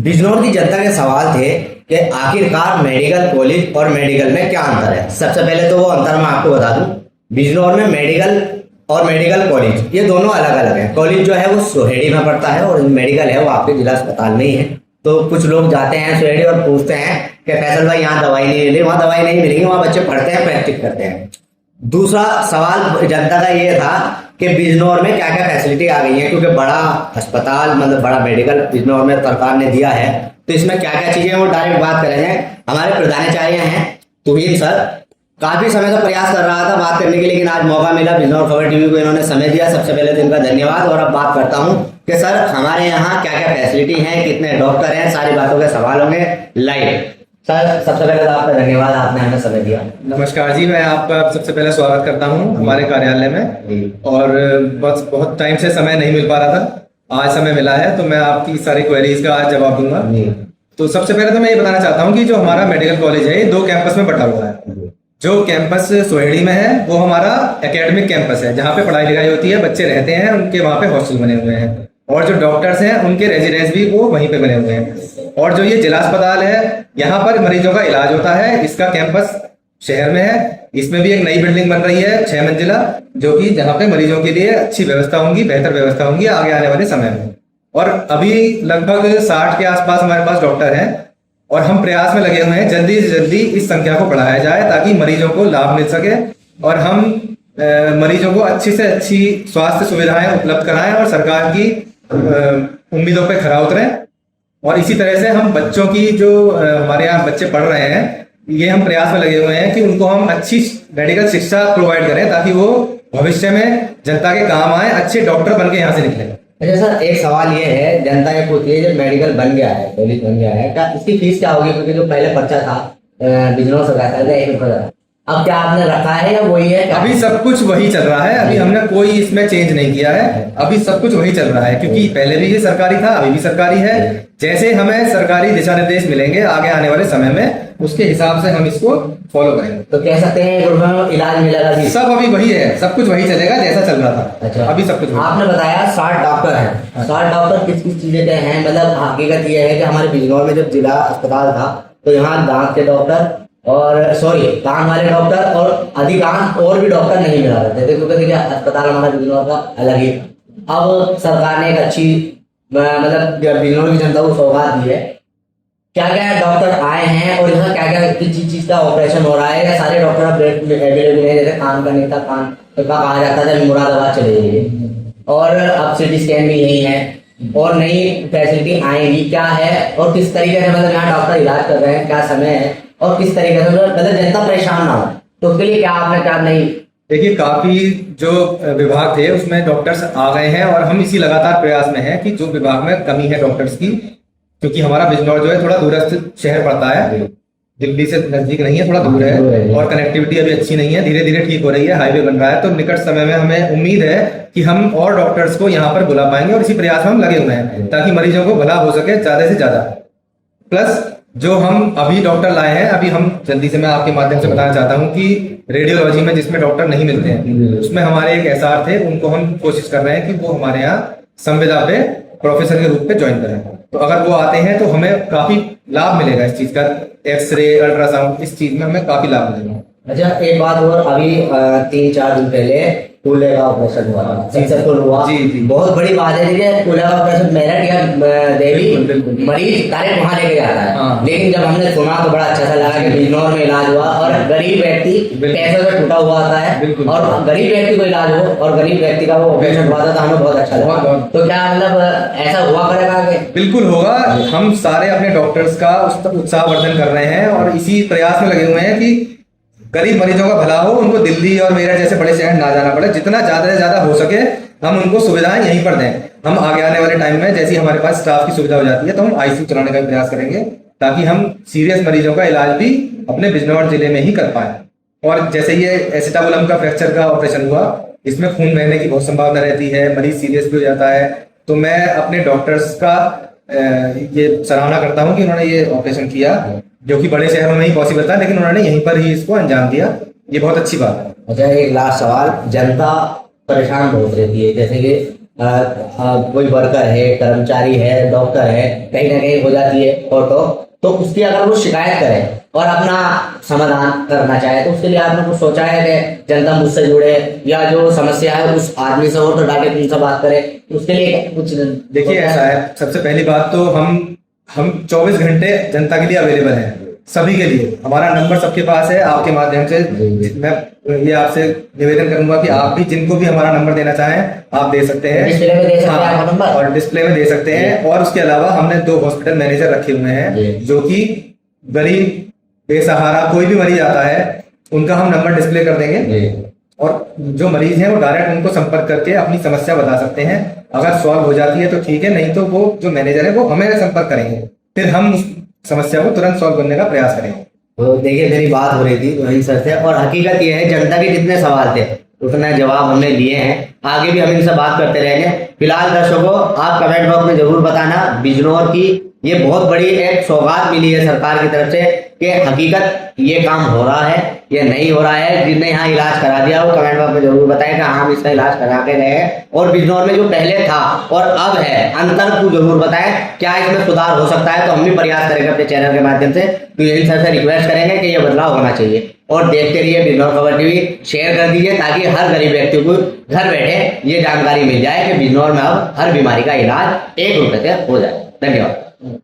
बिजनौर की जनता के सवाल थे कि आखिरकार मेडिकल कॉलेज और मेडिकल में क्या अंतर है। सबसे पहले तो वो अंतर मैं आपको बता दूं। बिजनौर में मेडिकल और मेडिकल कॉलेज ये दोनों अलग अलग हैं। कॉलेज जो है वो सोहेड़ी में पड़ता है और मेडिकल है वो आपके जिला अस्पताल में ही है। तो कुछ लोग जाते हैं सोहेड़ी और पूछते हैं कि फैसल भाई यहाँ दवाई नहीं मिली, वहाँ दवाई नहीं मिलेगी, वहाँ बच्चे पढ़ते हैं, प्रैक्टिस करते हैं। दूसरा सवाल जनता का ये था कि बिजनौर में क्या क्या फैसिलिटी आ गई है, क्योंकि बड़ा अस्पताल मतलब बड़ा मेडिकल बिजनौर में सरकार ने दिया है, तो इसमें क्या क्या चीजें वो डायरेक्ट बात करेंगे। हमारे प्रधानाचार्य हैं तुहीन सर, काफी समय से प्रयास कर रहा था बात करने के लिए, लेकिन आज मौका मिला। बिजनौर खबर टीवी को इन्होंने समय दिया, सबसे पहले तो इनका धन्यवाद। और अब बात करता हूँ कि सर हमारे यहाँ क्या क्या फैसिलिटी है, कितने डॉक्टर हैं, सारी बातों के सवाल होंगे लाइव। सर सबसे पहले तो आपका धन्यवाद, आपने हमें समय दिया। नमस्कार जी, मैं आपका सबसे पहले स्वागत करता हूं हमारे कार्यालय में। और बस बहुत टाइम से समय नहीं मिल पा रहा था, आज समय मिला है तो मैं आपकी सारी क्वेरीज का आज जवाब दूंगा। तो सबसे पहले तो मैं ये बताना चाहता हूं कि जो हमारा मेडिकल कॉलेज है ये 2 कैंपस में बटा हुआ है। जो कैंपस सोहेड़ी में है वो हमारा एकेडमिक कैंपस है, जहाँ पे पढ़ाई लिखाई होती है, बच्चे रहते हैं, उनके वहाँ पे हॉस्टल बने हुए हैं, और जो डॉक्टर्स हैं उनके रेजिडेंस भी वो वहीं पे बने हुए हैं। और जो ये जिला अस्पताल है यहाँ पर मरीजों का इलाज होता है, इसका कैंपस शहर में है। इसमें भी एक नई बिल्डिंग बन रही है 6 मंजिला, जो कि जहाँ पे मरीजों के लिए अच्छी व्यवस्था होंगी, बेहतर व्यवस्था होंगी आगे आने वाले समय में। और अभी लगभग 60 के आसपास हमारे पास डॉक्टर हैं और हम प्रयास में लगे हुए हैं जल्दी से जल्दी इस संख्या को बढ़ाया जाए ताकि मरीजों को लाभ मिल सके और हम मरीजों को अच्छी से अच्छी स्वास्थ्य सुविधाएं उपलब्ध कराएं और सरकार की उम्मीदों पे खरा उतरें। और इसी तरह से हम बच्चों की जो हमारे यहाँ बच्चे पढ़ रहे हैं, ये हम प्रयास में लगे हुए हैं कि उनको हम अच्छी मेडिकल शिक्षा प्रोवाइड करें ताकि वो भविष्य में जनता के काम आए, अच्छे डॉक्टर बन के यहाँ से निकले। अच्छा सर, एक सवाल ये है जनता के पूछती है, जब मेडिकल बन गया है, कॉलेज बन गया है, क्या इसकी फीस क्या होगी? क्योंकि जो पहले पर्चा था बिजनौर सरकार का 1 रुपया था, अब क्या आपने रखा है या वही है? अभी सब कुछ वही चल रहा है, अभी हमने कोई इसमें चेंज नहीं किया है, अभी सब कुछ वही चल रहा है, क्योंकि पहले भी ये सरकारी था, अभी भी सरकारी है। जैसे हमें सरकारी दिशा निर्देश मिलेंगे आगे आने वाले समय में, उसके हिसाब से हम इसको फॉलो करेंगे। तो कह सकते हैं 1 रुपये में इलाज मिलेगा भी? सब अभी वही है, सब कुछ वही चलेगा जैसा चल रहा था। अच्छा, अभी सब कुछ आपने बताया 60 डॉक्टर हैं। 60 डॉक्टर किस किस चीजें के हैं? मतलब हकीकत ये है कि हमारे बिजनौर में जब जिला अस्पताल था तो यहाँ दांत के डॉक्टर और दांत वाले डॉक्टर और अधिकांश और भी डॉक्टर नहीं मिला करते थे, क्योंकि देखिए अस्पताल हमारा बिजनौर का अलग ही। अब सरकार ने एक अच्छी मतलब बिजनौर की जनता को सौगात दी है। क्या क्या डॉक्टर आए हैं और यहाँ क्या क्या किस चीज का ऑपरेशन हो रहा है, या सारे डॉक्टर अवेलेबल है? जैसे कान का नहीं था, कान का कहा जाता था मुरादाबाद चले जाइए, और अब सिटी स्कैन भी यही है, और नई फैसिलिटी आएंगी क्या है, और किस तरीके से मतलब यहाँ डॉक्टर इलाज कर रहे हैं, क्या समय है, और किस तरीके से मतलब जनता परेशान ना हो, तो उसके लिए क्या आपने क्या नहीं? देखिए, काफी जो विभाग थे उसमें डॉक्टर्स आ गए हैं और हम इसी लगातार प्रयास में हैं कि जो विभाग में कमी है डॉक्टर्स की, क्योंकि हमारा बिजनौर जो है थोड़ा दूरस्थ शहर पड़ता है, दिल्ली से नजदीक नहीं है, थोड़ा दूर है, और कनेक्टिविटी अभी अच्छी नहीं है, धीरे धीरे ठीक हो रही है, हाईवे बन रहा है। तो निकट समय में हमें उम्मीद है कि हम और डॉक्टर्स को यहाँ पर बुला पाएंगे, और इसी प्रयास में हम लगे हुए हैं ताकि मरीजों को भला हो सके ज्यादा से ज्यादा। प्लस जो हम अभी डॉक्टर लाए हैं, अभी हम जल्दी से मैं आपके माध्यम से बताना चाहता हूँ कि रेडियोलॉजी में जिसमें डॉक्टर नहीं मिलते हैं, उसमें हमारे एक एसआर थे, उनको हम कोशिश कर रहे हैं कि वो हमारे यहाँ संविदा पे प्रोफेसर के रूप में ज्वाइन करें। तो अगर वो आते हैं तो हमें काफी लाभ मिलेगा इस चीज का, एक्सरे, अल्ट्रासाउंड, इस चीज में हमें काफी लाभ मिलेगा। अच्छा, एक बात और, अभी 3-4 दिन पहले कूल्हे का ऑपरेशन हुआ, सक्सेसफुल हुआ। जी। बहुत बड़ी बात है। देखिए, कूल्हे का ऑपरेशन मेरठ या देवी मरीज डायरेक्ट वहां लेके जाता है। हाँ। लेकिन जब हमने सुना तो बड़ा अच्छा सा लगा कि बिजनौर में इलाज हुआ, और गरीब व्यक्ति पैसों से टूटा हुआ आता है, और गरीब व्यक्ति को इलाज हो और गरीब व्यक्ति का वो ऑपरेशन हुआ था, तो हमें बहुत अच्छा लगा। तो क्या मतलब ऐसा हुआ करेगा आगे? बिल्कुल होगा। हम सारे अपने डॉक्टर्स का उत्साहवर्धन कर रहे हैं और इसी प्रयास में लगे हुए हैं कि गरीब मरीजों का भला हो, उनको दिल्ली और मेरठ जैसे बड़े शहर ना जाना पड़े, जितना ज्यादा से ज्यादा हो सके हम उनको सुविधाएं यहीं पर दें। हम आगे आने वाले टाइम में जैसे हमारे पास स्टाफ की सुविधा हो जाती है तो हम आईसीयू चलाने का प्रयास करेंगे ताकि हम सीरियस मरीजों का इलाज भी अपने बिजनौर जिले में ही कर पाए। और जैसे ये एसिटाबुलम का फ्रैक्चर का ऑपरेशन हुआ, इसमें खून बहने की बहुत संभावना रहती है, मरीज सीरियस भी हो जाता है, तो मैं अपने डॉक्टर्स का ये सराहना करता हूँ कि उन्होंने ये ऑपरेशन किया, जो कि बड़े शहरों में ही पॉसिबल था, लेकिन उन्होंने यहीं पर ही इसको अंजाम दिया। ये बहुत अच्छी बात है। अच्छा, एक लास्ट सवाल, जनता परेशान बहुत रहती है, जैसे कि कोई वर्कर है, कर्मचारी है, डॉक्टर है, कहीं ना कहीं हो जाती है फोटो, तो उसकी अगर वो शिकायत करे और अपना समाधान करना चाहे तो उसके लिए आपने कुछ सोचा है कि जनता मुझसे जुड़े या जो समस्या है उस आदमी से हो तो डायरेक्ट उनसे बात करे, तो उसके लिए कुछ देखिए ऐसा है, सबसे पहली बात तो हम 24 घंटे जनता के लिए अवेलेबल हैं, सभी के लिए। हमारा नंबर सबके पास है। आपके माध्यम से मैं ये आपसे निवेदन करूंगा कि आप भी जिनको भी हमारा नंबर देना चाहें आप दे सकते हैं, डिस्प्ले में दे सकते हैं हाँ, आपका नंबर, और डिस्प्ले में दे सकते हैं। और उसके अलावा हमने 2 हॉस्पिटल मैनेजर रखे हुए हैं जो कि गरीब, बेसहारा कोई भी मरीज आता है उनका हम नंबर डिस्प्ले कर देंगे और जो मरीज हैं वो डायरेक्ट उनको संपर्क करके अपनी समस्या बता सकते हैं। अगर सॉल्व हो जाती है तो ठीक है, नहीं तो वो जो मैनेजर है वो हमें संपर्क करेंगे, फिर हम उस समस्या को तुरंत सॉल्व करने का प्रयास करेंगे। तो देखिए मेरी बात हो रही थी वहीं सर से, और हकीकत ये है जनता के जितने सवाल थे उतने जवाब हमने लिए हैं, आगे भी हम इनसे बात करते रहेंगे। फिलहाल दर्शकों आप कमेंट बॉक्स में जरूर बताना बिजनौर की ये बहुत बड़ी एक सौगात मिली है सरकार की तरफ से कि हकीकत ये काम हो रहा है या नहीं हो रहा है। जिसने यहाँ इलाज करा दिया वो कमेंट बॉक्स में जरूर बताएं कि हाँ हम इसका इलाज करा के गए हैं, और बिजनौर में जो पहले था और अब है अंतर को जरूर बताएं, क्या इसमें सुधार हो सकता है। तो हम भी प्रयास करेंगे अपने चैनल के माध्यम से, तो यही सर से रिक्वेस्ट करेंगे कि ये बदलाव होना चाहिए। और देखते रहिए बिजनौर खबर टीवी, शेयर कर दीजिए ताकि हर गरीब व्यक्ति को घर बैठे ये जानकारी मिल जाए कि बिजनौर में अब हर बीमारी का इलाज 1 रुपए से हो जाए। धन्यवाद।